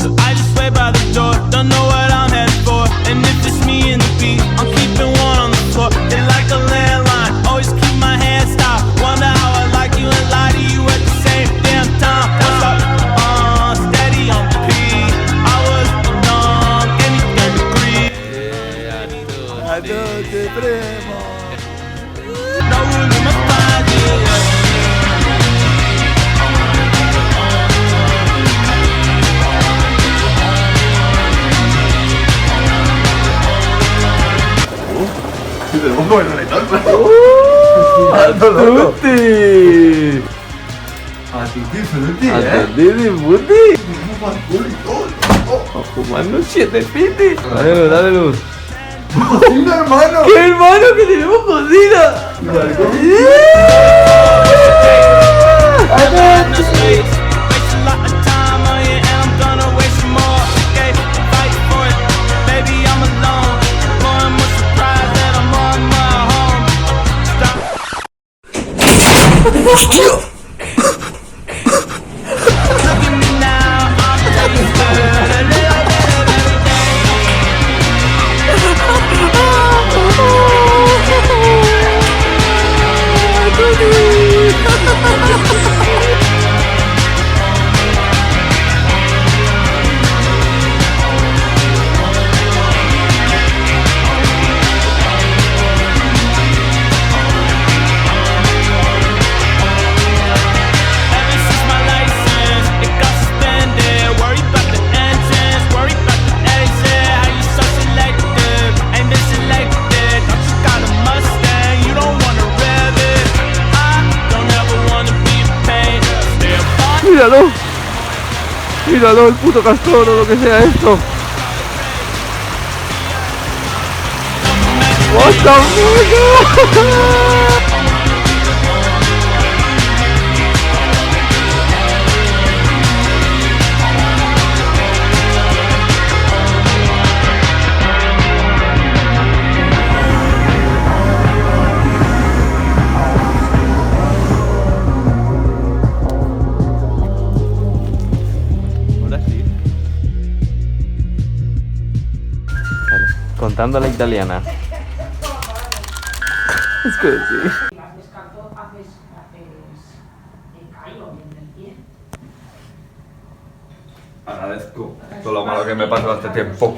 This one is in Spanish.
I just wait by the door, don't know what I'm headed for. And if it's me and the beat, I'm keeping one on the floor. It like a landline, always keep my hands stopped. Wonder how I like you and lie to you at the same damn time. What's up? Steady on P. I was numb, anything to breathe. No room in my pocket. Tutti! Attendete, Buti! A fumarnos 7 pitis. Dale luz, dale luz. ¡Cocina, hermano! ¡Qué hermano que tenemos cocina! Míralo, míralo, el puto castor o lo que sea esto. What the fuck? Contando la italiana. Es que sí. Agradezco todo lo malo que me pasó este tiempo.